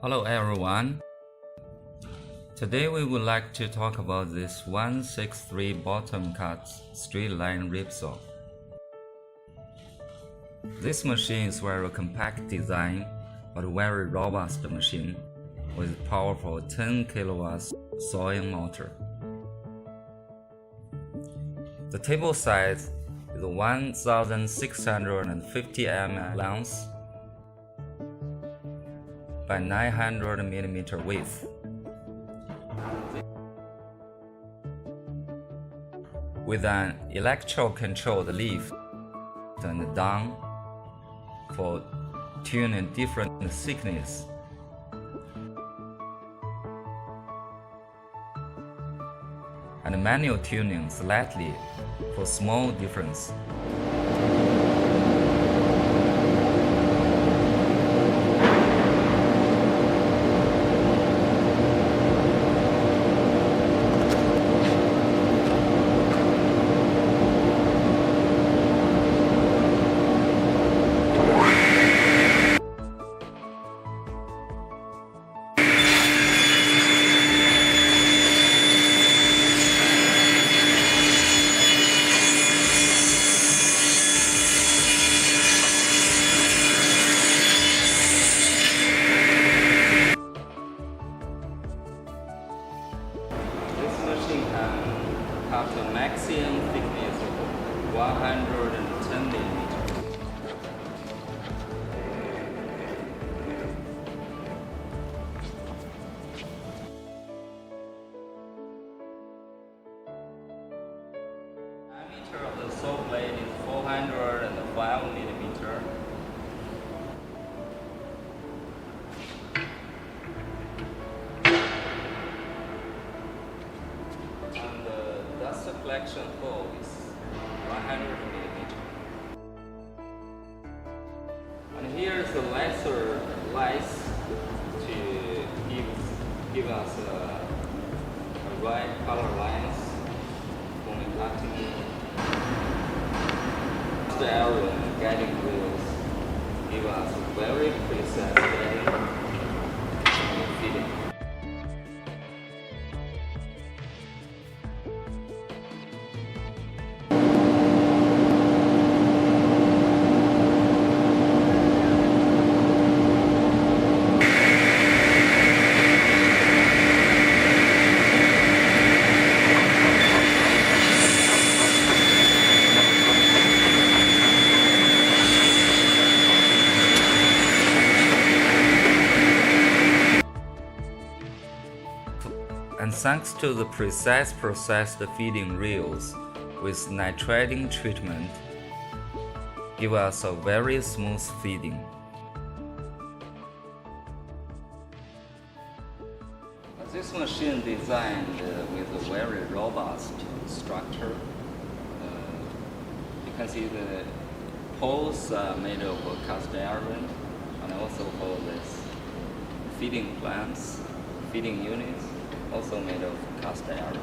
Hello everyone. Today we would like to talk about this 163 bottom cut straight line rip saw. This machine is very compact design but very robust machine with powerful 10 kilowatts sawing motor. The table size is 1650 mm length by 900 mm width. With an electro-controlled lift and down for tuning different thickness. And manual tuning slightly for small difference. Up to maximum thickness of 110 millimeters. Diameter of the saw blade is 405 millimeters. Dust collection hole is 100 millimeters. And here is the laser lights to give us a right color lines for the cutting. The arrow guiding wheels give us very precise guiding and feeding. And thanks to the precise processed feeding reels with nitriding treatment, give us a very smooth feeding. This machine designed with a very robust structure. You can see the poles are made of cast iron, and also for this feeding plants, feeding units, also made of cast iron.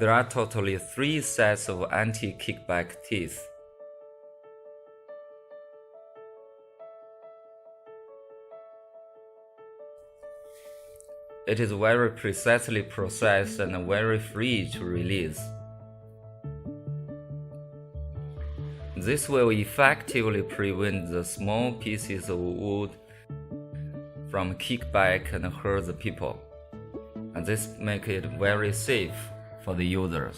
There are totally 3 sets of anti-kickback teeth. It is very precisely processed and very free to release. This will effectively prevent the small pieces of wood from kickback and hurt the people, and this makes it very safe for the users.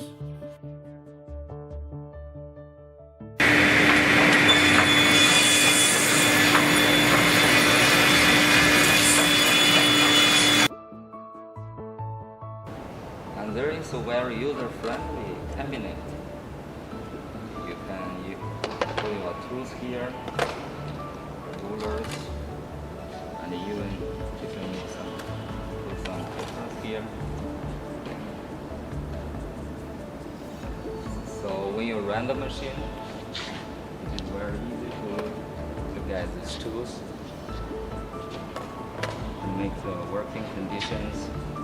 And there is a very user-friendly cabinet. You can put your tools here, rulers, and even you can put some papers here. So when you run the machine, it is very easy to get these tools and make the working conditions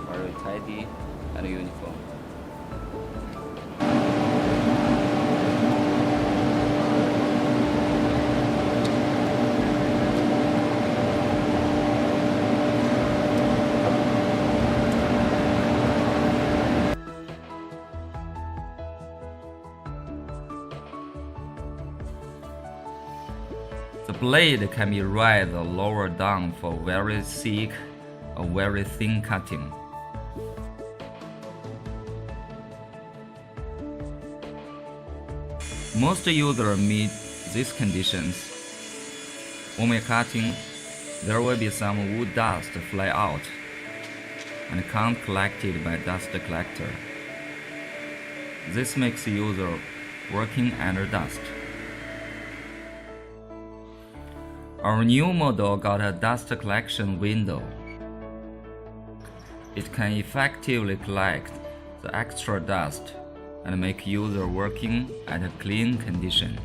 very tidy and uniform. The blade can be raised or lowered down for very thick or very thin cutting. Most users meet these conditions. When cutting, there will be some wood dust fly out and can't collected by dust collector. This makes user working under dust. Our new model got a dust collection window. It can effectively collect the extra dust and make user working at a clean condition.